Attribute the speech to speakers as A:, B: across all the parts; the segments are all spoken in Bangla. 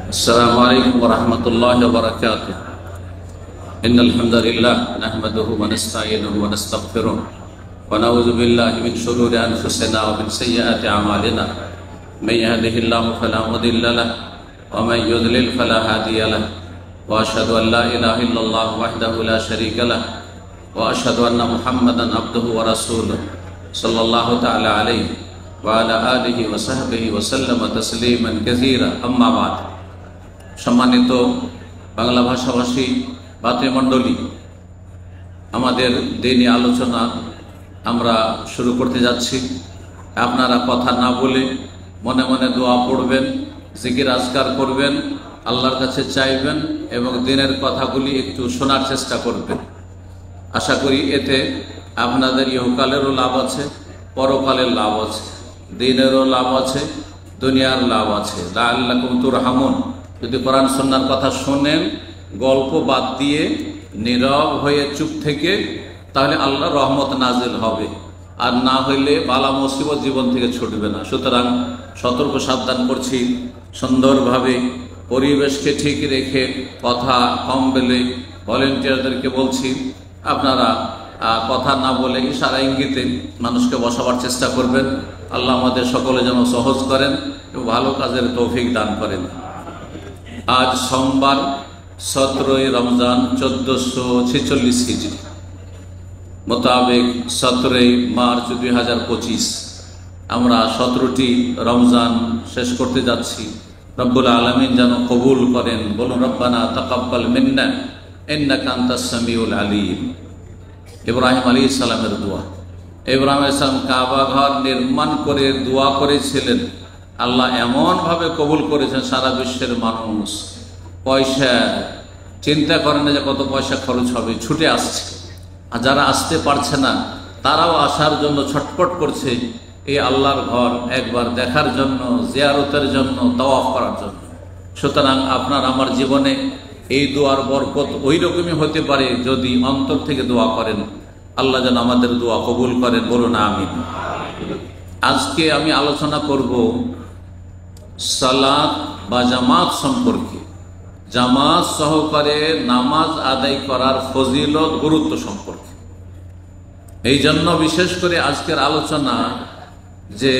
A: السلام عليكم ورحمة الله وبركاته. إن الحمد لله نحمده ونستعينه ونستغفره ونعوذ بالله من شرور أنفسنا ومن سيئات أعمالنا. من يهده الله فلا مضل له ومن يضلل فلا هادي له وأشهد أن لا إله إلا الله وحده لا شريك له وأشهد أن محمدا عبده ورسوله صلى الله تعالى عليه وعلى آله وصحبه وسلم تسليما كثيرا. أما بعد. সম্মানিত বাংলা ভাষাভাষী ভাতৃমণ্ডলী, আমাদের দিনী আলোচনা আমরা শুরু করতে যাচ্ছি। আপনারা কথা না বলে মনে মনে দোয়া পড়বেন, জিকির আজকার করবেন, আল্লাহর কাছে চাইবেন এবং দিনের কথাগুলি একটু শোনার চেষ্টা করবেন। আশা করি এতে আপনাদের ইহকালেরও লাভ আছে, পরকালের লাভ আছে, দিনেরও লাভ আছে, দুনিয়ার লাভ আছে। লাআল্লাকুম তুরহামুন। যদি কোরআন সুন্নাহর কথা শোনেন, গল্প বাদ দিয়ে নীরব হয়ে চুপ থেকে, তাহলে আল্লাহর রহমত নাজিল হবে, আর না হইলে বালা মুসিবত জীবন থেকে ছুটবে না। সুতরাং সতর্ক সাবধান করছি, সুন্দরভাবে পরিবেশকে ঠিক রেখে কথা কম বলে ভলেন্টিয়ারদেরকে বলছি, আপনারা কথা না বলে ইশারা ইঙ্গিতে মানুষকে বসাবার চেষ্টা করবেন। আল্লাহ আমাদের সকলে যেন সহজ করেন এবং ভালো কাজের তৌফিক দান করেন। আজ সোমবার 17 রমজান 1446 হিজরি মোতাবেক 17 মার্চ 2025 আমরা 17টি রমজান শেষ করতে যাচ্ছি। রব্বুল আলামিন যেন কবুল করেন। বলুন রব্বানা তাকাব্বাল মিন্না ইন্নাকা আনতাস সামিউল আলিম। ইব্রাহিম আলাইহিস সালামের দোয়া। ইব্রাহিম আলাইহিস সালাম কাবা ঘর নির্মাণ করে দোয়া করেছিলেন, আল্লাহ এমনভাবে কবুল করেছেন সারা বিশ্বের মানুষ পয়সা চিন্তা করে না যে কত পয়সা খরচ হবে, ছুটে আসছে। আর যারা আসতে পারছে না তারাও আসার জন্য ছটফট করছে এই আল্লাহর ঘর একবার দেখার জন্য, জিয়ারতের জন্য, তাওয়াফ করার জন্য। সুতরাং আপনার আমার জীবনে এই দোয়ার বরকত ওই রকমই হতে পারে যদি অন্তর থেকে দোয়া করেন। আল্লাহ যেন আমাদের দোয়া কবুল করেন, বলুন আমিন। আজকে আমি আলোচনা করব সালাত বা জামাত সম্পর্কে, জামাত সহকারে নামাজ আদায় করার ফজিলত, গুরুত্ব সম্পর্কে। এই জন্য বিশেষ করে আজকের আলোচনা যে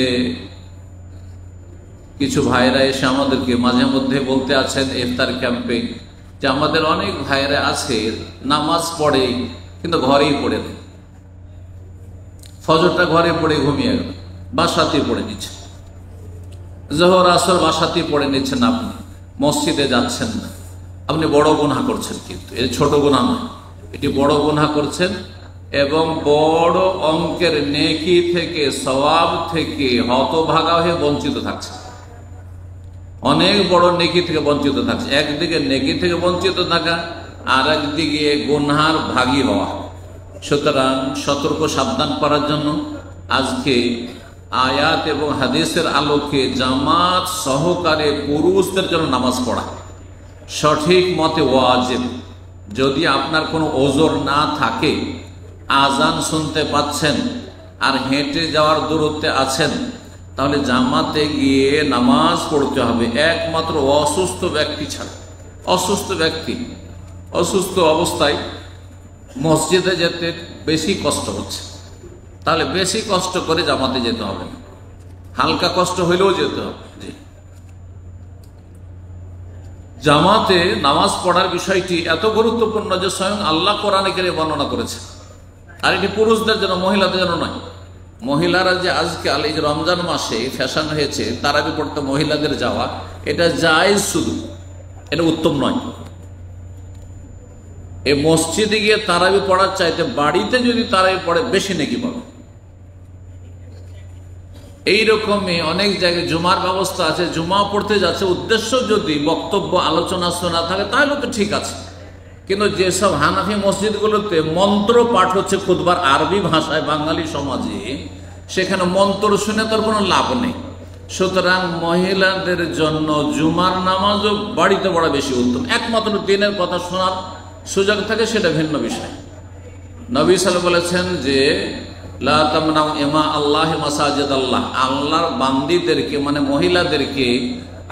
A: কিছু ভাইরা এসে আমাদেরকে মাঝে মধ্যে বলতে আছেন ইফতার ক্যাম্পে যে আমাদের অনেক ভাইরা আছে নামাজ পড়ে কিন্তু ঘরেই পড়ে নেই, ফজরটা ঘরে পড়ে ঘুমিয়ে গেল, বাসাতেই পড়ে নিচ্ছে, জোহর আসর বাসাতেই পড়ে নিচ্ছেন, আপনি মসজিদে যাচ্ছেন না। আপনি বড় গুনাহ করছেন, কিন্তু এর ছোট গুনাহ নয়, এটি বড় গুনাহ করছেন এবং বড় অঙ্কের নেকি থেকে, সওয়াব থেকে হতভাগা হয়ে বঞ্চিত থাকছে। অনেক বড় নেকি থেকে বঞ্চিত থাকছে। একদিকে নেকি থেকে বঞ্চিত থাকা, আর একদিকে গুনহার ভাগী হওয়া। সুতরাং সতর্ক সাবধান করার জন্য আজকে আয়াত এবং হাদিসের আলোকে জামাত সহকারে পুরুষদের জন্য নামাজ পড়া সঠিক মতে ওয়াজিব। যদি আপনার কোনো ওজর না থাকে, আজান শুনতে পাচ্ছেন আর হেঁটে যাওয়ার দূরত্বে আছেন, তাহলে জামাতে গিয়ে নামাজ পড়তে হবে, একমাত্র অসুস্থ ব্যক্তি ছাড়া। অসুস্থ অবস্থায় মসজিদে যেতে বেশি কষ্ট হচ্ছে, তাহলে বেশি কষ্ট করে জামাতে যেতে হবে না, হালকা কষ্ট হইলেও যেতে হবে। জামাতে নামাজ পড়ার বিষয়টি এত গুরুত্বপূর্ণ যে স্বয়ং আল্লাহ কোরআনে কারিমে বর্ণনা করেছে। আর এটি পুরুষদের জন্য, মহিলাদের জন্য নয়। মহিলারা যে আজকাল এই যে রমজান মাসে ফ্যাশন হয়েছে তারাবি পড়তে মহিলাদের যাওয়া, এটা জায়েজ, শুধু এটা উত্তম নয়। এই মসজিদে গিয়ে তারাবি পড়ার চাইতে বাড়িতে যদি তারাবি পড়ে বেশি নেকি পাবে। এইরকমই অনেক জায়গায় জুমার ব্যবস্থা আছে, জুমা পড়তে যাচ্ছে, উদ্দেশ্য যদি বক্তব্য আলোচনা শোনা থাকে তাহলে তো ঠিক আছে। কিন্তু যেসব হানাফি মসজিদগুলোতে মন্ত্র পাঠ হচ্ছে খুতবার আরবি ভাষায় বাঙালি সমাজে, সেখানে মন্ত্র শুনে তার কোনো লাভ নেই। সুতরাং মহিলাদের জন্য জুমার নামাজও বাড়িতে পড়া বেশি উত্তম। একমাত্র দিনের কথা শোনার সুযোগ থাকে সেটা ভিন্ন বিষয়। নবী সাল্লাল্লাহু আলাইহি ওয়াসাল্লাম বলেছেন যে লা তামনাউ ইমা আল্লাহি মাসাজিদ আল্লাহ, আল্লাহর বান্দীদেরকে মানে মহিলাদেরকে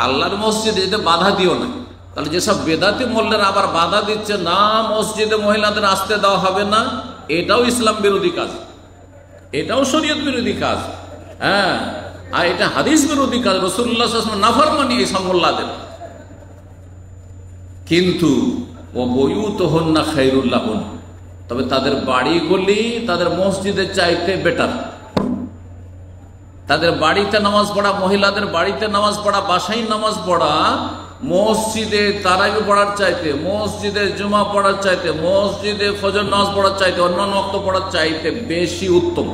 A: আল্লাহর মসজিদে যেতে বাধা দিও না। তাহলে যেসব বেদাতি মোল্লারা আবার বাধা দিচ্ছে না মসজিদে মহিলাদের আসতে দেওয়া হবে না, এটাও ইসলাম বিরোধী কাজ, এটাও শরীয়ত বিরোধী কাজ। হ্যাঁ, আর এটা হাদিস বিরোধী কাজ, রাসূলুল্লাহ সাল্লাল্লাহু আলাইহি ওয়াসাল্লাম নাফরমানি এই সব মোল্লাদের। কিন্তু ও বুয়ুতুহুন্না খায়রুল লাহুন, তবে তাদের বাড়িগুলি তাদের মসজিদের চাইতে বেটার। তাদের বাড়িতে নামাজ পড়া, মহিলাদের বাড়িতে নামাজ পড়া, বাসায় নামাজ পড়া মসজিদে তারাবি পড়ার চাইতে, মসজিদে জুমা পড়ার চাইতে, মসজিদে ফজর নামাজ পড়ার চাইতে, অন্যান্য ওয়াক্ত পড়ার চাইতে বেশি উত্তম।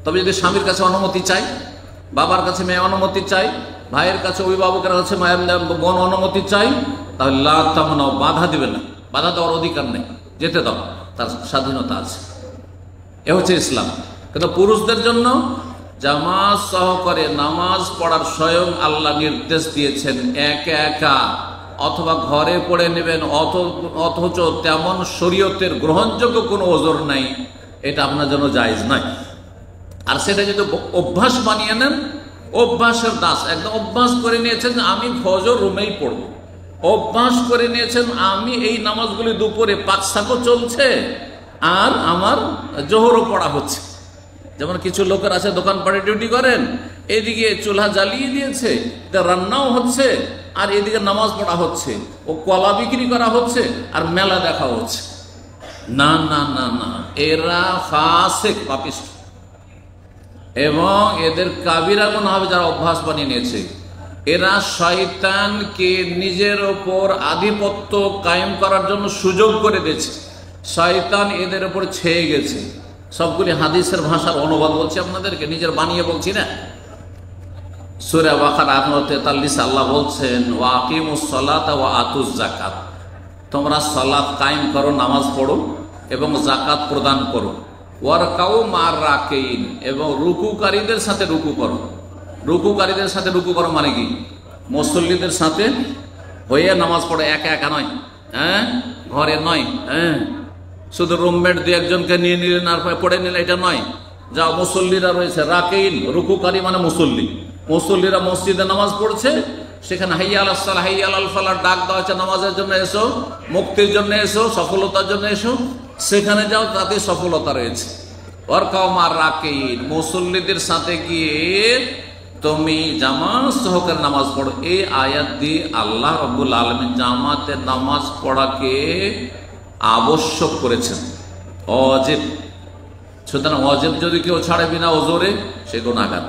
A: তবে যদি স্বামীর কাছে অনুমতি চাই, বাবার কাছে মেয়ে অনুমতি চাই, ভাইয়ের কাছে অভিভাবকের কাছে বোন অনুমতি চাই, তাহলে লা তামনাউ, বাধা দিবে না, বাধা দেওয়ার অধিকার নেই, যেতে দাও, তার স্বাধীনতা আছে। এ হচ্ছে ইসলাম। কিন্তু পুরুষদের জন্য জামাত সহকারে নামাজ পড়ার স্বয়ং আল্লাহ নির্দেশ দিয়েছেন, একা একা অথবা ঘরে পড়ে নেবেন, অথচ তেমন শরীয়তের গ্রহণযোগ্য কোনো ওজর নাই, এটা আপনার জন্য জায়েজ নাই। আর সেটা যদি অভ্যাস বানিয়ে নেন, অভ্যাসের দাস, একদম অভ্যাস করে নিয়েছেন যে আমি ফজর রুমেই পড়ব, অভ্যাস করে নিয়েছেন আমি এই নামাজগুলি দুপুরে 5 সাকও চলছে আর আমার জোহরও পড়া হচ্ছে। যেমন কিছু লোকের আছে দোকানপাটে ডিউটি করেন, এদিকে চুলা জ্বালিয়ে দিয়েছে, রান্নাও হচ্ছে আর এদিকে নামাজ পড়া হচ্ছে, ও কলা বিক্রি করা হচ্ছে আর মেলা দেখা হচ্ছে। না না না না, এরা ফাসিক, পাপিষ্ট, এবং এদের কাবিরা গুনাহ হবে যারা অভ্যাস বানিয়ে নিয়েছে। এরা শয়তানকে নিজের ওপর আধিপত্য কায়েম করার জন্য সুযোগ করে দিয়েছে। শয়তান এদের ওপর ছেয়ে গেছে। সবগুলি হাদিসের ভাষার অনুবাদ বলছি আপনাদেরকে, নিজের বানিয়ে বলছি না। সূরা বাকারা 43 আল্লাহ বলছেন, ওয়া আকিমুস সালাতা ওয়া আতুজ যাকাত, তোমরা সালাত কায়েম করো, নামাজ পড়ো এবং যাকাত প্রদান করো। ওয়ারকাউ মার রাকিন, এবং রুকুকারীদের সাথে রুকু করো। রুকুকারীদের সাথে রুকু করো মানে কি? মুসল্লিদের সাথে হয়ে নামাজ পড়ে, একা একা নয়, হ্যাঁ, ঘরে নয়, হ্যাঁ, শুধু রুমমেট দিয়ে একজনকে নিয়ে নিলেন আর পড়ে নিলেন, এটা নয়। যা মুসল্লিরা রয়েছে, রাকিন রুকুকারী মানে মুসল্লি, মুসল্লিরা মসজিদে নামাজ পড়ছে, সেখানে হাইয়া আলাস সালাহ হাইয়া আলাল ফালাহ ডাক দেওয়া হচ্ছে, নামাজের জন্য এসো, মুক্তির জন্য এসো, সফলতার জন্য এসো, সেখানে যাও, তাতে সফলতা রয়েছে। ওয়ারকাউ মার রাকিন, মুসল্লিদের সাথে গিয়ে তুমি জামাত সহকারে নামাজ পড়ো। এই আয়াত দিয়ে আল্লাহ রাব্বুল আলামিন জামাতে নামাজ পড়াকে আবশ্যক করেছেন, ওয়াজিব। সুতরাং ওয়াজিব যদি কেউ ছাড়ে বিনা ওজরে, সে গুনাহগার।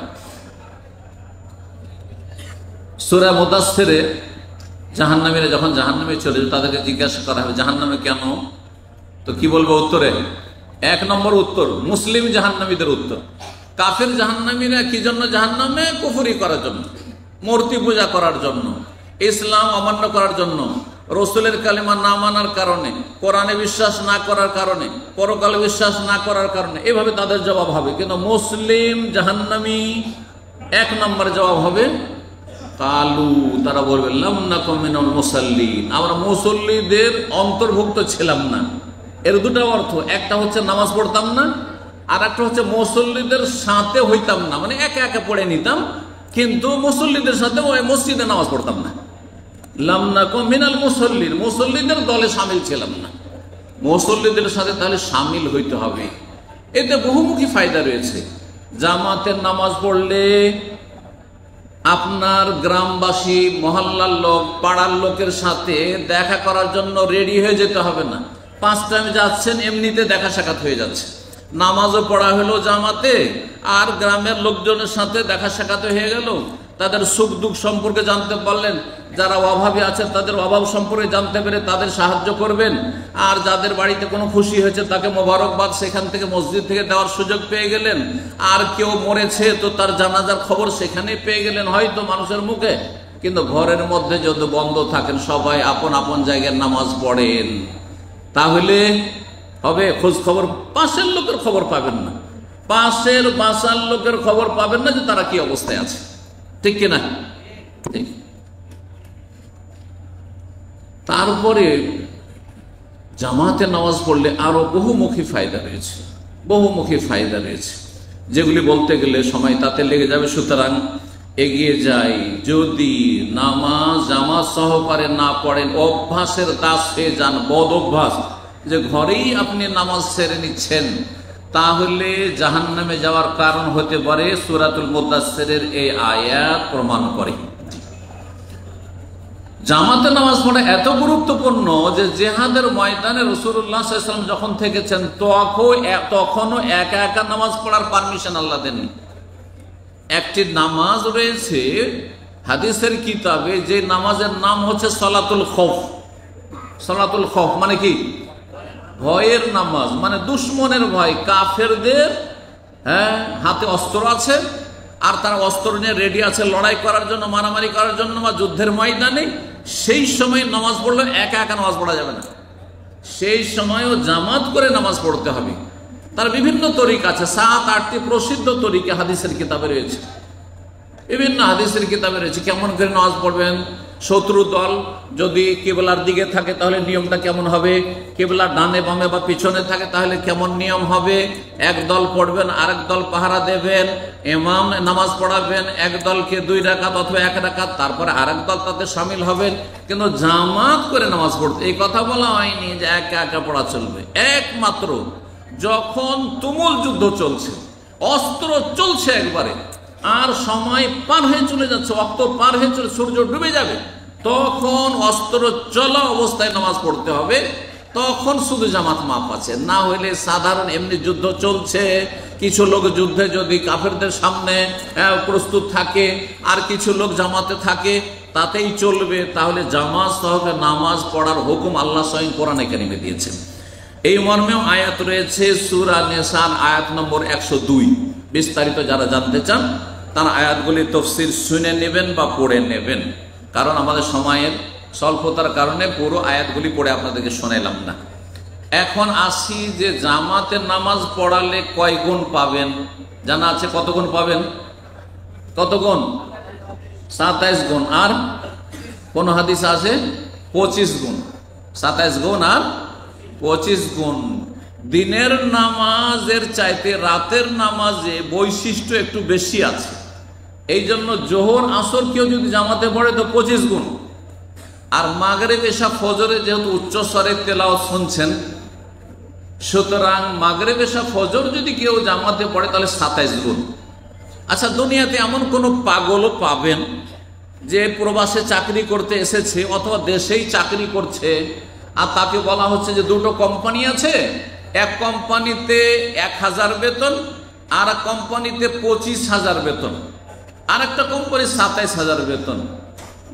A: সূরা মুদাসসিরে জাহান্নামীরা যখন জাহান্নামে চলে যায়, তাদেরকে জিজ্ঞাসা করা হবে জাহান্নামে কেন, তো কি বলবো উত্তরে? 1 নম্বর উত্তর মুসলিম জাহান্নামীদের উত্তর। কাফের জাহান্নামীরা কি জন্য জাহান্নামে? কুফরি করার জন্য, মূর্তি পূজা করার জন্য, ইসলাম অমান্য করার জন্য, রসুলের কালিমা না মানার কারণে, কোরআনে বিশ্বাস না করার কারণে, পরকালে বিশ্বাস না করার কারণে, এভাবে তাদের জবাব হবে। কিন্তু মুসলিম জাহান্নামী 1 নম্বর জবাব হবে কালু, তারা বলবে লাম নাকুম মিনাল মুসাল্লিন, আমরা মুসল্লিদের অন্তর্ভুক্ত ছিলাম না। এর দুটো অর্থ, একটা হচ্ছে নামাজ পড়তাম না, আর একটা হচ্ছে মুসল্লিদের সাথে হইতাম না, মানে একা একা পড়ে নিতাম, কিন্তু মুসল্লিদের সাথে ওই মসজিদে নামাজ পড়তাম না। লাম নাকুম মিনাল মুসাল্লিন, মুসল্লিদের দলে শামিল ছিলাম না। মুসল্লিদের সাথে তাহলে শামিল হইতে হবে। এতে বহুমুখী ফায়দা রয়েছে। জামাতের নামাজ পড়লে আপনার গ্রামবাসী, মহল্লার লোক, পাড়ার লোকের সাথে দেখা করার জন্য রেডি হয়ে যেতে হবে না। 5 টাইম যাচ্ছেন, এমনিতে দেখা সাক্ষাৎ হয়ে যাচ্ছে। নামাজও পড়া হলো জামাতে, আর গ্রামের লোকজনের সাথে দেখা সাক্ষাৎ হয়ে গেল। তাদের সুখ দুঃখ সম্পর্কে জানতে পারলেন, যারা অভাবী আছে তাদের অভাব সম্পর্কে জানতে পেরে তাদের সাহায্য করবেন, আর যাদের বাড়িতে কোনো খুশি হয়েছে তাকে মোবারকবাদ সেখান থেকে মসজিদ থেকে দেওয়ার সুযোগ পেয়ে গেলেন। আর কেউ মরেছে তো তার জানাজার খবর সেখানে পেয়ে গেলেন হয়তো মানুষের মুখে। কিন্তু ঘরের মধ্যে যদি বন্ধ থাকেন, সবাই আপন আপন জায়গায় নামাজ পড়েন, তাহলে হবে খোঁজ খবর, পাশের লোকের খবর পাবেন না, পাশের বাসার লোকের খবর পাবেন না যে তারা কি অবস্থায় আছে, ঠিক কিনা? ঠিক। তারপরে জামাতে নামাজ পড়লে আরো বহুমুখী ফায়দা রয়েছে, বহুমুখী ফায়দা রয়েছে, যেগুলি বলতে গেলে সময় তাতে লেগে যাবে। সুতরাং এগিয়ে যাই। যদি নামাজ জামাত সহকারে না পড়েন, অভ্যাসের দাস হয়ে যান, বদ অভ্যাস, যে ঘরেই আপনি নামাজ সেরে নিচ্ছেন, তাহলে জাহান্নামে যাওয়ার কারণ হতে পারে। সূরাতুল মুদাসসিরের এই আয়াত প্রমাণ করে। জামাতে নামাজ পড়া এত গুরুত্বপূর্ণ যে জিহাদের ময়দানে রাসূলুল্লাহ সাল্লাল্লাহু আলাইহি ওয়াসাল্লাম যখন থেকেছেন তখনও একা একা নামাজ পড়ার পারমিশন আল্লাহ দেননি। একটি নামাজ রয়েছে হাদিসের কিতাবে, যে নামাজের নাম হচ্ছে সালাতুল খৌফ। সালাতুল খৌফ মানে কি? ভয়ের নামাজ, মানে দুশমনের ভয়। কাফেরদের হাতে অস্ত্র আছে, আর তারা অস্ত্র নিয়ে রেডি আছে লড়াই করার জন্য, মারামারি করার জন্য বা যুদ্ধের ময়দানে। সেই সময় নামাজ পড়লে একা একা নামাজ পড়া যাবে না, সেই সময়ও জামাত করে নামাজ পড়তে হবে। তার বিভিন্ন তরিকা আছে, 7-8টি প্রসিদ্ধ তরিকা হাদিসের কিতাবে রয়েছে, বিভিন্ন হাদিসের কিতাবে রয়েছে। কেমন করে নামাজ পড়বেন? শত্রু দল যদি কিবলার দিকে থাকে তাহলে নিয়মটা কেমন হবে? কিবলার ডানে বামে বা পিছনে থাকে তাহলে কেমন নিয়ম হবে? এক দল পড়বেন, আরেক দল পাহারা দেবেন, ইমাম নামাজ পড়াবেন, এক দলকে 2 রাকাত অথবা 1 রাকাত, তারপরে আরেক দল তাতে শামিল হবেন। কিন্তু জামাত করে নামাজ পড়তে এই কথা বলা হয়নি যে একা একা পড়া চলবে। একমাত্র যখন তুমুল যুদ্ধ চলছে, অস্ত্র চলছে একবারে, আর সময় পার হয়ে চলে যাচ্ছে, অক্ত পার হয়ে চলে, সূর্য ডুবে যাবে, তখন অস্ত্র চলা অবস্থায় নামাজ পড়তে হবে। তখন শুধু জামাত মাপ আছে। না হইলে সাধারণ এমনি যুদ্ধ চলছে, কিছু লোক যুদ্ধে যদি কাফেরদের সামনে প্রস্তুত থাকে আর কিছু লোক জামাতে থাকে, তাতেই চলবে। তাহলে জামাত সহকারে নামাজ পড়ার হুকুম আল্লাহ স্বয়ং কোরআনে কারিমে দিয়েছেন। এই মর্মেও আয়াত রয়েছে সূরা নিসার আয়াত নম্বর 102। বিস্তারিত যারা জানতে চান তারা আয়াতগুলি তাফসীর শুনে নেবেন বা পড়ে নেবেন, কারণ আমাদের সময়ের স্বল্পতার কারণে পুরো আয়াতগুলি পড়ে আপনাদেরকে শোনালাম না। এখন আসি যে জামাতের নামাজ পড়ালে কয় গুণ পাবেন। জানা আছে কত গুণ পাবেন? কত গুণ? 27 গুণ। আর কোন হাদিস আছে 25 গুণ। 27 গুণ আর 25 গুণ। দিনের নামাজের চাইতে রাতের নামাজে বৈশিষ্ট্য একটু বেশি আছে। এই জন্য জোহর আসর কেউ যদি জামাতে পড়ে তো 25 গুণ, আর মাগরিব এশা ফজরে যেহেতু উচ্চস্বরে তেলাওয়াত শুনছেন, সুতরাং মাগরিব এশা ফজর যদি কেউ জামাতে পড়ে তাহলে 27 গুণ। আচ্ছা, দুনিয়াতে এমন কোন পাগলও পাবেন যে প্রবাসে চাকরি করতে এসেছে অথবা দেশেই চাকরি করছে, আর তাকে বলা হচ্ছে যে 2টো কোম্পানি আছে, এক কোম্পানিতে 1000 বেতন, আর এক কোম্পানিতে 25,000 বেতন, আর একটা কোম্পানি 27,000 বেতন।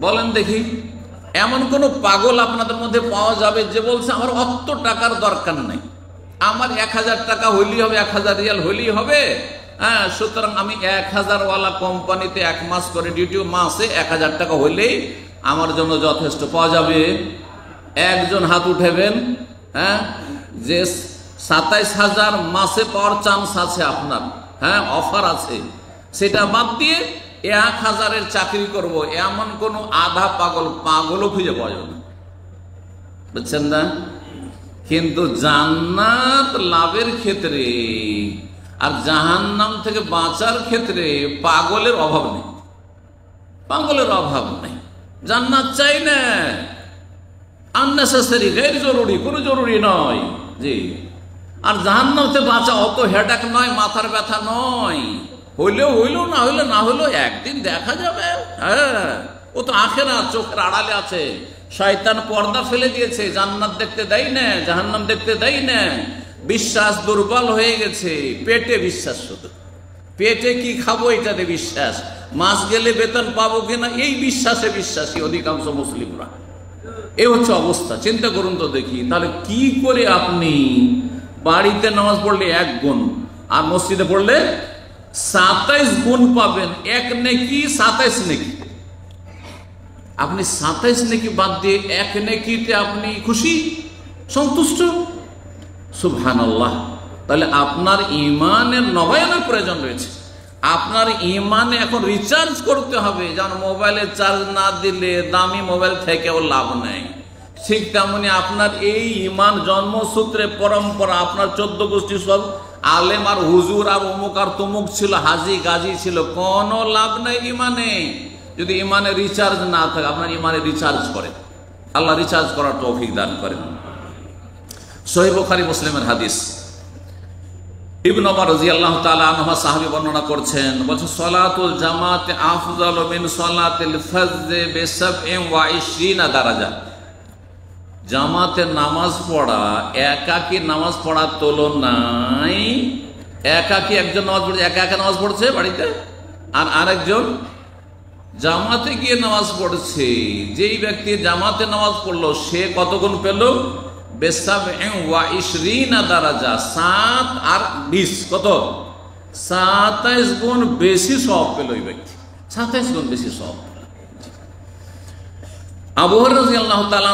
A: বলেন দেখি, এমন কোন পাগল আপনাদের মধ্যে পাওয়া যাবে যে বলছে আমার অত টাকার দরকার নাই, আমার 1000 টাকা হইলেই হবে, 1000 রিয়াল হইলেই হবে, হ্যাঁ, সুতরাং আমি 1000 ওয়ালা কোম্পানিতে 1 মাস করে ডিউটি, মাসে 1000 টাকা হইলেই আমার জন্য যথেষ্ট? পাওয়া যাবে? একজন হাত উঠেবেন, হ্যাঁ, যে 27,000 মাসে পাওয়ার চান্স আছে আপনার, হ্যাঁ, অফার আছে, সেটা বাদ দিয়ে 1000-এর চাকরি করব, এমন কোন আধা পাগলও খুঁজে পাওয়া যাবে না, বুঝছেন না? কিন্তু জান্নাত লাভের ক্ষেত্রে আর জাহান্নাম থেকে বাঁচার ক্ষেত্রে পাগলের অভাব নেই, পাগলের অভাব নেই। জান্নাত চাই না, আননেসেসারি, গैर জরুরি, কোনো জরুরি নয়, জি। আর জাহান্নাম থেকে বাঁচা অত হেডেক নয়, মাথার ব্যথা নয়, হইলেও হইলো, না হইলে না হইলো, একদিন দেখা যাবে। হ্যাঁ, ও তো আখেরাত চোখের আড়ালে আছে, শয়তান পর্দা ফেলে দিয়েছে, জান্নাত দেখতে দেয় না, জাহান্নাম দেখতে দেয় না। বিশ্বাস দুর্বল হয়ে গেছে, পেটে বিশ্বাস, শুধু পেটে কি খাবো এটাতে বিশ্বাস, মাস গেলে বেতন পাবো কিনা এই বিশ্বাসে বিশ্বাসী অধিকাংশ মুসলিমরা। এই হচ্ছে অবস্থা। চিন্তা করুন তো দেখি, তাহলে কি করে আপনি বাড়িতে নামাজ পড়লে 1 গুণ আর মসজিদে পড়লে 27 গুণ পাবেন? 1 নেকি 27 নেকি? আপনি 27 নেকি বাদ দিয়ে 1 নেকিতে আপনি খুশি, সন্তুষ্ট? সুবহানাল্লাহ। তাহলে আপনার ঈমানের নবায়নের প্রয়োজন রয়েছে। আপনার ঈমানে এখন রিচার্জ করতে হবে, যেন মোবাইলে চার্জ না দিলে দামি মোবাইল থেকেও লাভ নেই। ঠিক তেমনি আপনার এই ঈমান জন্মসূত্রে পরম্পরা, আপনার 14 গোষ্ঠী সব আলেম আর হুজুর আর অমুক আর তমুক ছিল, হাজি গাজী ছিল, কোনো লাভ নেই ইমানে যদি ইমানে রিচার্জ না থাকে। আপনার ইমানে রিচার্জ করেন, আল্লাহ রিচার্জ করার তৌফিক দান করেন। সহিহ বুখারী মুসলিমের হাদিস, ইবনে ওমর রাদিয়াল্লাহু তাআলা আনহু সাহাবী বর্ণনা করছেন, বলছেন সালাতুল জামাতে আফযালু মিন সালাতিল ফজর ব27 দারাজা। জামাতে নামাজ পড়া একাকী নামাজ পড়ার তুলনায়, একাকী একজন নামাজ পড়ছে, একা একা নামাজ পড়ছে বাড়িতে, আর আরেকজন জামাতে গিয়ে নামাজ পড়ছে, যেই ব্যক্তি জামাতে নামাজ পড়লো সে কত গুণ পেল? ব27 দারাজা, 7 আর 20 কত? 27 গুণ বেশি সওয়াব পেল ওই ব্যক্তি, 27 গুণ বেশি সওয়াব। আবু হুরায়রা রাদিয়াল্লাহু তাআলা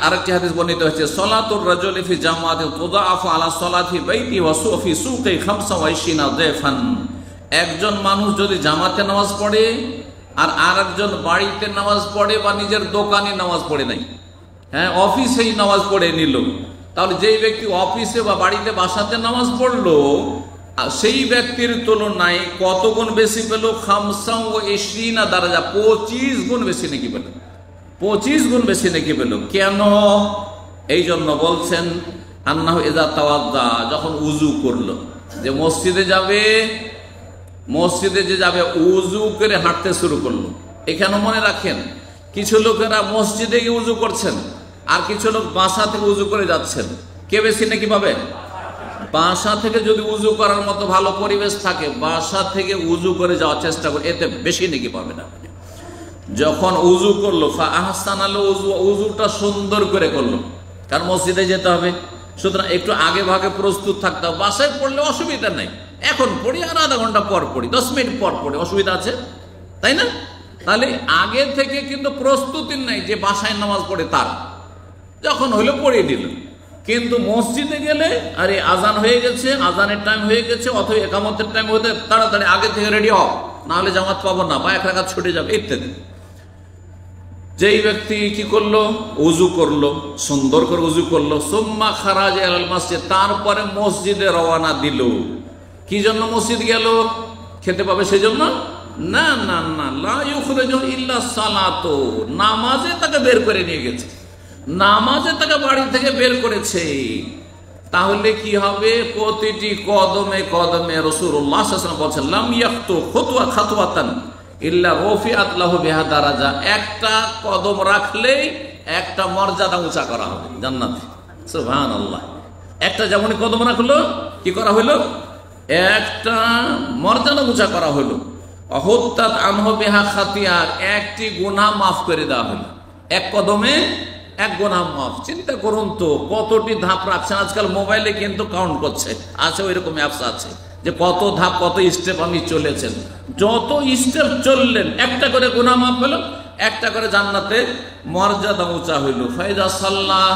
A: আরেকটি হাদিস বর্ণিত হয়েছে, সালাতুর রাজুলি ফি জামাতি তুদাআফু আলা সালাতি বাইতি ওয়া সুফি সুকি 25 দাফান। একজন মানুষ যদি জামাতে নামাজ পড়ে আর আরেকজন বাড়িতে নামাজ পড়ে বা নিজের দোকানে নামাজ পড়ে নাই, হ্যাঁ অফিসেই নামাজ পড়ে নিল, তাহলে যেই ব্যক্তি অফিসে বা বাড়িতে বাসাতে নামাজ পড়লো সেই ব্যক্তির তুলনায় কত গুণ বেশি পেল? 25 দারাজা, 25 গুণ বেশি নাকি পেল, 25 গুণ বেশি নাকি পেল। কেন? এই জন্য বলছেন আন্নাহু ইযা তাওয়াদ্দা, যখন উযু করলো, যে মসজিদে যাবে, মসজিদে যে যাবে উযু করে হাঁটতে শুরু করলো। এখানে মনে রাখেন, কিছু লোকেরা মসজিদে গিয়ে উযু করছেন আর কিছু লোক বাসা থেকে উযু করে যাচ্ছেন, কে বেশি নাকি পাবে? বাসা থেকে যদি উযু করার মতো ভালো পরিবেশ থাকে, বাসা থেকে উযু করে যাওয়ার চেষ্টা করে, এতে বেশি নাকি পাবে না। যখন উযু করলো ফা আহসানাল উযু, উযুটা সুন্দর করে করলো, কারণ মসজিদে যেতে হবে, সুতরাং একটু আগে ভাগে প্রস্তুত থাকতে হবে। বাসায় পড়লে অসুবিধা নাই, এখন পড়ি আর আধা ঘন্টা পর পড়ি, 10 মিনিট পর পড়ি, অসুবিধা আছে তাই না? তাহলে আগে থেকে কিন্তু প্রস্তুতি নাই যে বাসায় নামাজ পড়ে, তার যখন হইলো পড়িয়ে দিল। কিন্তু মসজিদে গেলে আরে আজান হয়ে গেছে, আজানের টাইম হয়ে গেছে, অথবা একামতের টাইম হতে তাড়াতাড়ি আগে থেকে রেডি হও, নাহলে জামাত পাবো না বা 1 রাকাত ছুটে যাবে ইত্যাদি। যেই ব্যক্তি কি করলো? উযু করলো, সুন্দর করে উযু করলো, সুম্মা খারাজা ইলাল মসজিদ, তারপরে মসজিদে রওনা দিল। কি জন্য মসজিদ গেল? খেতে পাবে সেজন্য না, না না, লা ইউখরিজু ইল্লা সালাতু, নামাজে তাকে বের করে নিয়ে গেছে, নামাজে তাকে বাড়ি থেকে বের করেছে। তাহলে কি হবে? প্রতিটি কদমে কদমে রাসূলুল্লাহ সাল্লাল্লাহু আলাইহি ওয়াসাল্লাম বলেছেন, লাম ইয়াখতু খুতওয়া খাতওয়াতান ইল্লা রফিআত লাহু বিহা দারাজা, একটা কদম রাখলেই একটা মর্যাদা উঁচা করা হবে জান্নাতে। সুবহানাল্লাহ, একটা যেমন কদম রাখলো কি করা হলো? একটা মর্যাদা উঁচা করা হলো। অহুত্তাত আনহু বিহা খাতিয়া, একটি গুনাহ মাফ করে দেওয়া হলো, এক কদমে এক গুনাহ মাফ। চিন্তা করুন তো কতটি ধাপ রাখছেন, আজকাল মোবাইলে কিন্তু কাউন্ট করছে, আছে ওইরকম অ্যাপস আছে যে কত ধাপ কত স্টেপ আপনি চলেছেন, যত স্টেপ চললেন একটা করে গুনাহ মাফ হলো, একটা করে জান্নাতে মর্যাদা উঁচা হইল। ফাইজা সাল্লাহ,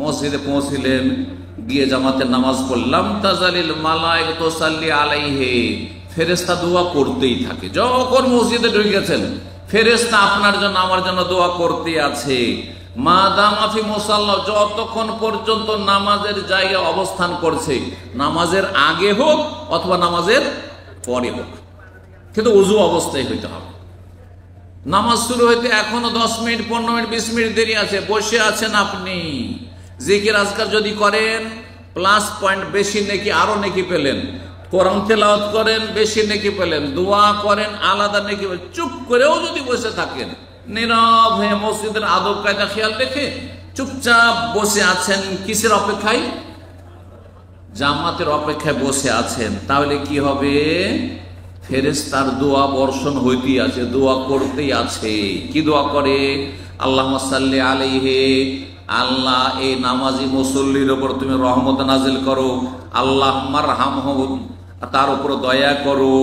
A: মসজিদে পৌঁছিলেন, গিয়ে জামাতে নামাজ পড়লাম, তাজালিল মালায়েকাতু সাল্লি আলাইহি, ফেরেশতা দোয়া করতেই থাকে। যখন মসজিদে ঢুকেছেন ফেরেশতা আপনার জন্য আমার জন্য দোয়া করতে আছে। মাদামা ফি মুসাল্লা, যতক্ষণ পর্যন্ত নামাজের জায়গায় অবস্থান করছে, নামাজের আগে হোক অথবা নামাজের পরে হোক, কিন্তু উযু অবস্থায় হইতে হবে। নামাজ শুরু হইতে এখনো 10 মিনিট 15 মিনিট 20 মিনিট দেরি আছে, বসে আছেন আপনি, জিকির আজকার যদি করেন প্লাস পয়েন্ট, বেশি নেকি, আরো নেকি পেলেন। কোরআন তেলাওয়াত করেন, বেশি নেকি পেলেন। দোয়া করেন, আলাদা নেকি পেলেন। চুপ করেও যদি বসে থাকেন, নীরব হয়ে মসজিদের আদব কায়দা খেয়াল রেখে চুপচাপ বসে আছেন, কিসের অপেক্ষায়? জামাতের অপেক্ষায় বসে আছেন, তাহলে কি হবে? ফেরেশতার দোয়া বর্ষণ হইতেই আছে, দোয়া করতেই আছে। কি দোয়া করে? আল্লাহুম্মা সাল্লি আলাইহি, আল্লাহ এই নামাজি মুসল্লির উপর তুমি রহমত নাজিল করো। আল্লাহুম্মা রহমহু, তার উপর দয়া করো।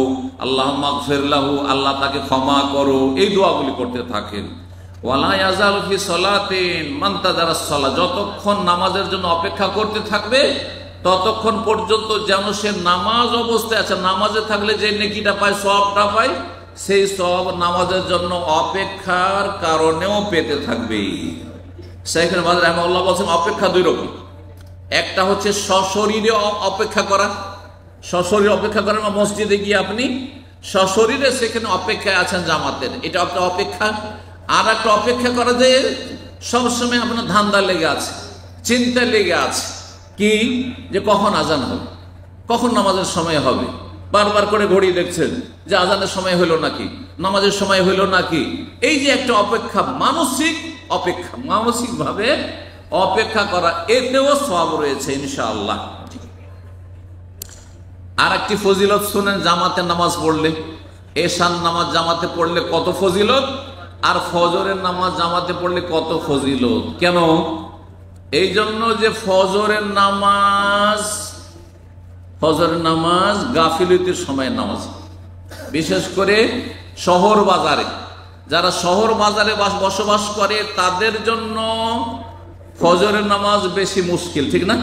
A: আল্লাহুম্মা গফির লাহু, আল্লাহ তাকে ক্ষমা করো। এই দোয়াগুলি করতে থাকেন। ওয়ালা ইয়াজালু ফি সালাতিন মান তাদারাস সালাত, যতক্ষণ নামাজের জন্য অপেক্ষা করতে থাকবে ততক্ষণ পর্যন্ত যেন সে নামাজ অবস্থায় আছে। নামাজে থাকলে যে নেকিটা পায়, সওয়াবটা পায়, সেই সওয়াব নামাজের জন্য অপেক্ষার কারণেও পেতে থাকবে। শাইখ বাজ রাহিমাহুল্লাহ বলেন অপেক্ষা দুই রকম, একটা হচ্ছে সশরীরে অপেক্ষা করা, সশরীরে অপেক্ষা করেন, বা মসজিদে গিয়ে আপনি সশরীরে সেখানে অপেক্ষায় আছেন জামাতের, এটা একটা অপেক্ষা। আর একটা অপেক্ষা করা যে সবসময় আপনার ধান্দা লেগে আছে, চিন্তা লেগে আছে, কি যে কখন আজান হবে, কখন নামাজের সময় হবে, বারবার করে ঘড়ি দেখছেন যে আজানের সময় হইল নাকি, নামাজের সময় হইল নাকি। এই যে একটা অপেক্ষা, মানসিক অপেক্ষা, মানসিকভাবে অপেক্ষা করা, এতেও সওয়াব রয়েছে ইনশাআল্লাহ। আর একটি ফজিলত শুনেন, জামাতে নামাজ পড়লে, এশার নামাজ জামাতে পড়লে কত ফজিলত, আর ফজরের নামাজ জামাতে পড়লে কত ফজিলত। কেন? এই জন্য যে ফজরের নামাজ গাফিলতির সময় নামাজ, বিশেষ করে শহর বাজারে, যারা শহর বাজারে বসবাস করে তাদের জন্য ফজরের নামাজ বেশি মুশকিল, ঠিক না?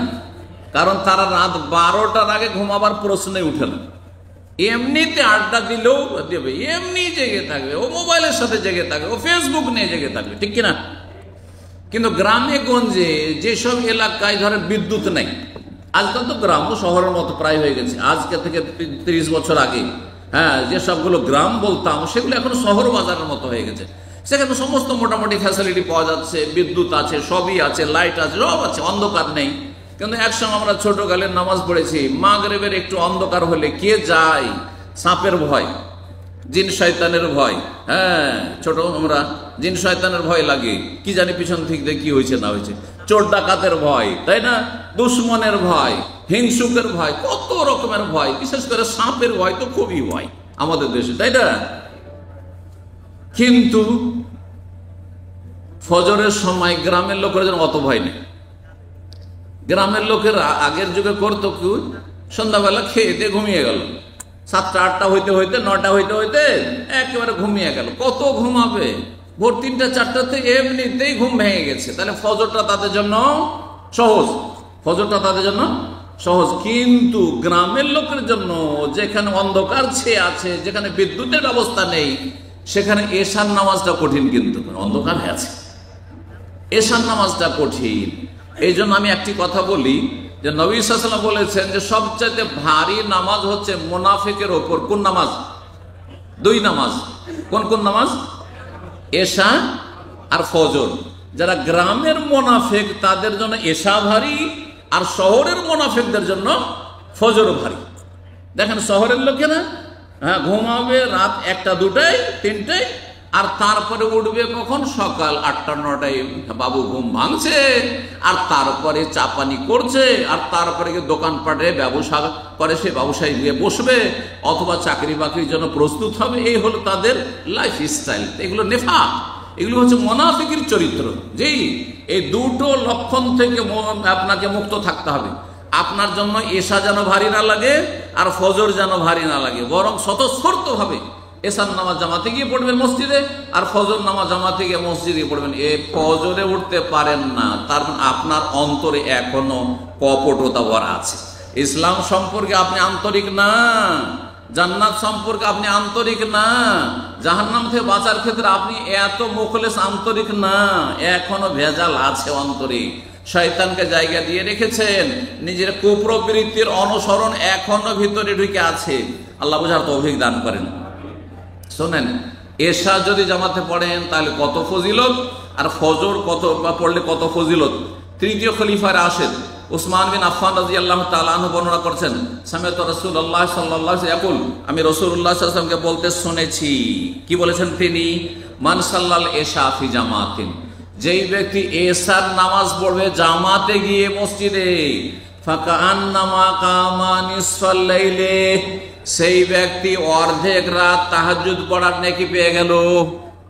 A: কারণ তারা রাত 12টার আগে ঘুমাবার প্রশ্নে উঠে না। এমনিতে আড্ডা দিলেও দেবে, এমনি জেগে থাকবে, ও মোবাইলের সাথে জেগে থাকবে, ও ফেসবুক নিয়ে জেগে থাকবে, ঠিক কিনা? কিন্তু গ্রামে গঞ্জে যেসব এলাকায় ধরেন বিদ্যুৎ নেই, আজকাল তো গ্রামও শহরের মতো প্রায় হয়ে গেছে, আজকে থেকে 30 বছর আগে যে সবগুলো গ্রাম বলতাম সেগুলো এখন শহর বাজারের মতো হয়ে গেছে। সেখানে সমস্ত মোটামুটি ফ্যাসিলিটি পাওয়া যাচ্ছে, বিদ্যুৎ আছে, সবই আছে, লাইট আছে, সব আছে, অন্ধকার নেই। কিন্তু একসঙ্গে আমরা ছোটকালের নামাজ পড়েছি, মাগরিবের একটু অন্ধকার হলে কে যায়, সাপের ভয়, জিন শয়তানের ভয়, ছোট আমরা জিন শয়তানের ভয় লাগে, কি জানি পিছন থেকে কি হয়েছে না হয়েছে, চোর ডাকাতের ভয়, তাই না, দুশ্মনের ভয়, হিংসুকের ভয়, কত রকমের ভয়, বিশেষ করে সাপের ভয় তো খুবই ভয় আমাদের দেশে, তাই না? কিন্তু ফজরের সময় গ্রামের লোকের জন্য অত ভয় নেই। গ্রামের লোকেরা আগের যুগে করতো কি, সন্ধ্যাবেলা খেয়ে দিয়ে ঘুমিয়ে গেল, 7টা 8টা হইতে হইতে 9টা হইতে হইতে একেবারে ঘুমিয়ে গেল। কত ঘুমাবে? ভোর 3টা 4টাতে এমনিতেই ঘুম ভেঙে গেছে। তাহলে ফজরটা তাদের জন্য সহজ, ফজরটা তাদের জন্য সহজ। কিন্তু গ্রামের লোকের জন্য, যেখানে অন্ধকার ছেয়ে আছে, যেখানে বিদ্যুতের ব্যবস্থা নেই, সেখানে এশার নামাজটা কঠিন। কিন্তু অন্ধকার হয়ে আছে, এশার নামাজটা কঠিন। এই জন্য আমি একটি কথা বলি যে নবী সাল্লাল্লাহু আলাইহি ওয়াসাল্লাম বলেছেন যে সবচেয়ে ভারী নামাজ হচ্ছে মুনাফিকের ওপর। কোন নামাজ? 2 নামাজ। কোন কোন নামাজ? এশা আর ফজর। যারা গ্রামের মুনাফিক তাদের জন্য এশা ভারী, আর শহরের মুনাফিকদের জন্য ফজর ভারী। দেখেন শহরের লোকেরা ঘুমাবে রাত 1টা 2টায় 3টায়, আর তারপরে উঠবে কখন? সকাল 8টা 9টায়। বাবু ঘুম ভাঙছে, আর তারপরে চা পানি করছে, আর তারপরে দোকানপাটে ব্যবসা করে, সে ব্যবসায় গিয়ে বসবে, অথবা চাকরি বাকরির জন্য প্রস্তুত হবে। এই হলো তাদের লাইফ স্টাইল। এগুলো নেফাক, এগুলো হচ্ছে মুনাফিকের চরিত্র। যেই এই দুটো লক্ষণ থেকে আপনাকে মুক্ত থাকতে হবে। আপনার জন্য এশা যেন ভারী না লাগে, আর ফজর যেন ভারী না লাগে, বরং স্বতঃস্ফূর্ত ভাবে এশার নামাজ জামাতে গিয়ে পড়বেন মসজিদে, আর ফজর নামাজ জামাতে গিয়ে মসজিদে পড়বেন। ফজরে উঠতে পারেন না, তার মানে আপনার অন্তরে এখনো কপটতা ভরা আছে। ইসলাম সম্পর্কে আপনি আন্তরিক না, জান্নাত সম্পর্কে আপনি আন্তরিক না, জাহান্নাম থেকে বাঁচার ক্ষেত্রে আপনি এত মুখলেস আন্তরিক না, এখনো ভেজাল আছে অন্তরে। শয়তানকে জায়গা দিয়ে রেখেছেন, নিজের কুপ্রবৃত্তির অনুসরণ এখনো ভিতরে ঢুকে আছে। আল্লাহ বুঝার তৌফিক দান করেন। শোনেন, এশা যদি জামাতে পড়েন তাহলে কত ফজিলত, আর ফজর কত পড়লে কত ফজিলত। তৃতীয় খলিফা রাশেদ উসমান বিন আফফান রাদিয়াল্লাহু তাআলা আনহু বর্ণনা করছেন, সামিআতু রাসূলুল্লাহ সাল্লাল্লাহু আলাইহি ওয়াসাল্লাম, আমি রাসূলুল্লাহ সাল্লাল্লাহু আলাইহি ওয়াসাল্লামকে বলতে শুনেছি। কি বলেছেন তিনি? মান সাল্লাল এশা ফি জামাতিন, যেই ব্যক্তি এশার নামাজ পড়বে জামাতে গিয়ে মসজিদে, ফাকান্নামা কামা নিসফাল লাইলে, সেই ব্যক্তি অর্ধেক রাত তাহাজ্জুদ পড়ার নেকি পেয়ে গেল।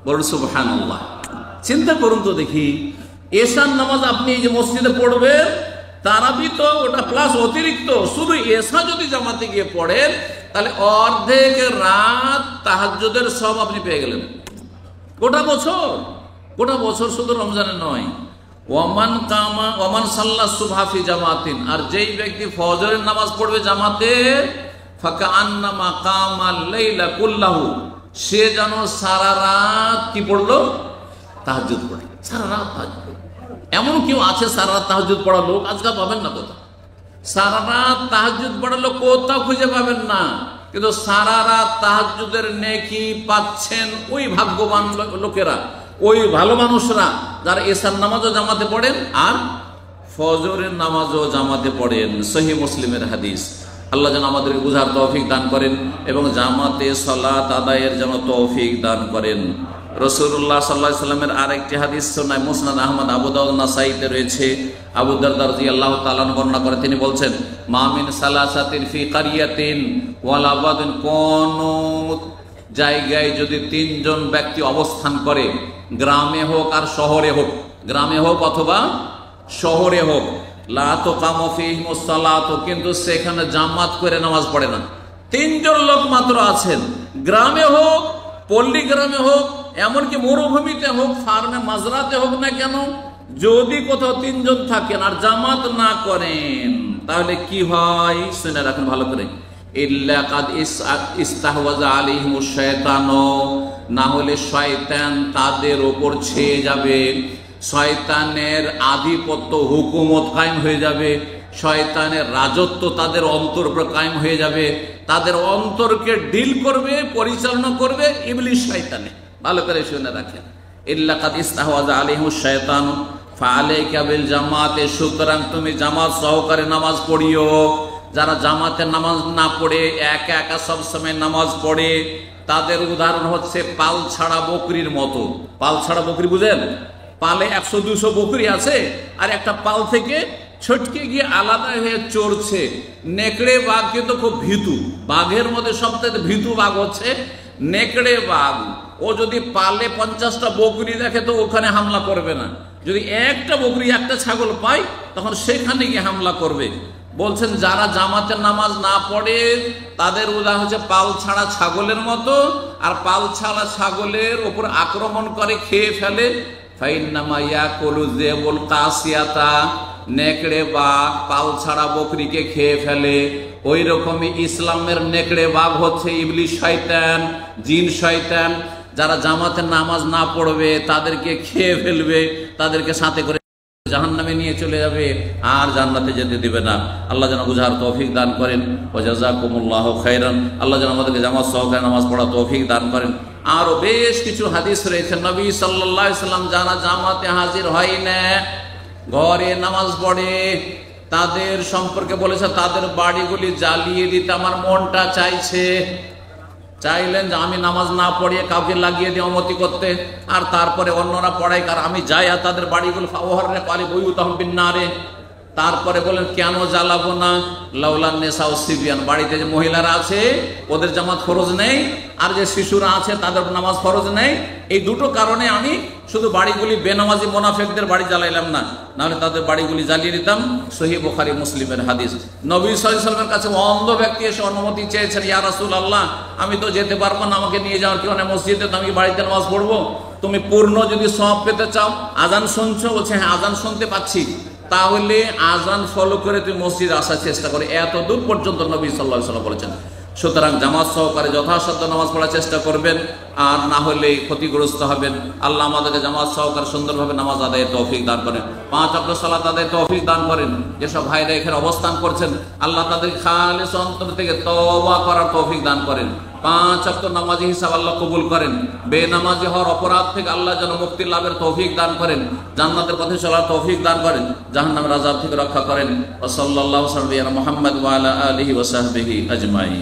A: বলুন সুবহানাল্লাহ। চিন্তা করুন তো দেখি, এশার নামাজ আপনি এই যে মসজিদে পড়বেন, তারাবি তো ওটা প্লাস অতিরিক্ত, শুধু এশা যদি জামাতে গিয়ে পড়েন তাহলে অর্ধেক রাত তাহাজ্জুদের সব আপনি পেয়ে গেলেন। গোটা বছর শুধু রমজানে নয়। ওয়ামান সাল্লা সুবহা ফি জামাতিন, আর যেই ব্যক্তি ফজরের নামাজ পড়বে জামাতে, ফাকান্নামা কামাল লাইলা কুল্লাহু, সে যেন সারা রাত কি পড়লো? তাহাজ্জুদ পড়লো। সারা রাত তাহাজ্জুদ। এমন কেউ আছে সারা রাত তাহাজ্জুদ পড়া লোক? আজকাল পাবেন না কোথাও। সারা রাত তাহাজ্জুদ পড়া লোক কোথাও খুঁজে পাবেন না, কিন্তু সারা রাত তাহাজ্জুদের নেকি পাচ্ছেন ওই ভাগ্যবান লোকেরা, ওই ভালো মানুষরা যারা এশার নামাজও জামাতে পড়েন আর ফজরের নামাজও জামাতে পড়েন। সহিহ মুসলিমের হাদিস। আল্লাহ যেন আমাদেরকে বুঝার তৌফিক দান করেন এবং জামাতে সালাত আদায়ের যেন তৌফিক দান করেন। রাসূলুল্লাহ সাল্লাল্লাহু আলাইহি ওয়াসাল্লামের আরেকটি হাদিস সুনান মুসনাদ আহমদ, আবু দাউদ, নাসাঈতে রয়েছে। আবু দারদা রাদিয়াল্লাহু তাআলা বর্ণনা করেন, তিনি বলছেন, মা মিন সালাসাতিন ফি কারিয়াতিন ওয়ালা বাদিন, কোন জায়গায় যদি তিনজন ব্যক্তি অবস্থান করে, গ্রামে হোক আর শহরে হোক, গ্রামে হোক অথবা শহরে হোক, লা তুকামু ফীহিমুস সালাতু, কিন্তু সেখানে জামাত করে নামাজ পড়ে না। তিনজন লোক মাত্র আছেন, গ্রামে হোক, পল্লী গ্রামে হোক, এমনকি মরুভূমিতে হোক, ফার্মে মাজরাতে হোক না কেন, যদি কোথাও তিনজন থাকেন আর জামাত না করেন, তাহলে কি হয় শুনে রাখেন ভালো করে। ইল্লা কাদ ইস্তাহওয়াজা আলাইহিমুশ শায়তান, না হলে শয়তান তাদের উপর ছেয়ে যাবে, শয়তানের আধিপত্য হুকুমত কায়েম হয়ে যাবে, শয়তানের রাজত্ব তাদের অন্তর উপর কায়েম হয়ে যাবে, তাদের অন্তরকে ডিল করবে, পরিচালনা করবে ইবলিস শয়তানে। ভালো করে শুনে রাখেন, ইল্লা কাদ ইস্তাহওয়াজা আলাইহিমুশ শায়তান ফাআলাইকা বিল জামাতে, সুতরাং তুমি জামাত সহকারে নামাজ পড়িও। যারা জামাতে নামাজ না পড়ে একা একা সবসময় নামাজ পড়ে, তাদের উদাহরণ হচ্ছে পাল ছাড়া বকরির মতো। পাল ছাড়া বকরি বুঝেন? পালে 100-200 বকরি আছে আর একটা পাল থেকে ছটকে গিয়ে আলাদা হয়ে চড়ছে। নেকড়ে বাঘ কিন্তু খুব ভীতু, বাঘের মধ্যে সবথেকে ভীতু বাঘ হচ্ছে নেকড়ে বাঘ। ও যদি পালে 50টা বকরি দেখে তো ওখানে হামলা করবে না, যদি একটা বকরি একটা ছাগল পায় তখন সেখানে গিয়ে হামলা করবে। বলছেন যারা জামাতের নামাজ না পড়ে তাদের উদাহরণ হচ্ছে পাল ছাড়া ছাগলের মতো, আর পাল ছাড়া ছাগলের ওপর আক্রমণ করে খেয়ে ফেলে। ফাইন্নামা ইয়াকুলু যিবুল কাসিয়াতা, নেকড়ে বাঘ পাল ছাড়া বকরিকে খেয়ে ফেলে। ওই রকমই ইসলামের নেকড়ে বাঘ হচ্ছে ইবলিস শয়তান, জিন শয়তান। যারা জামাতের নামাজ না পড়বে তাদেরকে খেয়ে ফেলবে, তাদেরকে সাথে করে জাহান্নামে নিয়ে চলে যাবে, আর জান্নাতে যেতে দিবে না। আল্লাহ যেন বুঝার তৌফিক দান করেন। ওয়া জাযাকুমুল্লাহু খাইরান। আল্লাহ যেন আমাদেরকে জামাত সহকারে নামাজ পড়া তৌফিক দান করেন। আরো বেশ কিছু হাদিস রয়েছে, নবী সাল্লাল্লাহু আলাইহি সাল্লাম যারা জামাতে হাজির হয় না, ঘরে নামাজ পড়ে, তাদের সম্পর্কে বলেছে তাদের বাড়িগুলি জ্বালিয়ে দিতে আমার মনটা চাইছে। চাইলেন যে আমি নামাজ না পড়িয়ে কাউকে লাগিয়ে দিয়ে অমতি করতে, আর তারপরে অন্যরা পড়ায় কার আমি যাই আর তাদের বাড়িগুলো ফাওয়ারে পালি বুয়ুতাহুম বিন্নারে। তারপরে বলেন কেন জ্বালাবো না, লাউলান নিসা ও সিবিয়ান, বাড়িতে যে মহিলারা আছে ওদের জামাত ফরজ নেই, আর যে শিশুরা আছে তাদের নামাজ ফরজ নেই। এই দুটো কারণে আমি শুধু বাড়িগুলি বেনামাজি মুনাফিকদের বাড়ি জ্বালাইলাম না, নাহলে তাদের বাড়িগুলি জ্বালিয়ে দিতাম। সহিহ বুখারী মুসলিমের হাদিস। নবী সাল্লাল্লাহু আলাইহি ওয়াসাল্লামের কাছে অন্ধ ব্যক্তি এসে অনুমতি চেয়েছেন, ইয়া রাসূলুল্লাহ আমি তো যেতে পারবো না, আমাকে নিয়ে যাওয়ার কেউ নেই মসজিদে, তো আমি বাড়িতে নামাজ পড়বো। তুমি পূর্ণ যদি সওয়াব পেতে চাও, আজান শুনছো? বলছে হ্যাঁ আজান শুনতে পাচ্ছি। তাহলে আজান ফলো করে তুমি মসজিদ আসার চেষ্টা করে, এত দূর পর্যন্ত নবী সাল্লাল্লাহু আলাইহি ওয়াসাল্লাম বলেছেন। সুতরাং জামাত সহকারে যথাসাধ্য নামাজ পড়ার চেষ্টা করবেন, আর না হলে ক্ষতিগ্রস্ত হবেন। আল্লাহ আমাদেরকে জামাত সহকারে সুন্দরভাবে নামাজ আদায়ের তৌফিক দান করেন, 5 ওয়াক্ত সালাত আদায়ের তৌফিক দান করেন। যেসব ভাইরা এখানে অবস্থান করছেন আল্লাহ তাদের খালিস অন্তর থেকে তওবা করার তৌফিক দান করেন। 5 ওয়াক্ত নামাজি হিসাব আল্লাহ কবুল করেন। বেনামাজি হওয়ার অপরাধ থেকে আল্লাহ যেন মুক্তি লাভের তৌফিক দান করেন, জান্নাতের পথে চলার তৌফিক দান করেন, জাহান্নামের আযাব থেকে রক্ষা করেন। ওয়া সাল্লাল্লাহু আলা মুহাম্মদ ওয়া আলা আলিহি ওয়া সাহবিহি আজমাইন।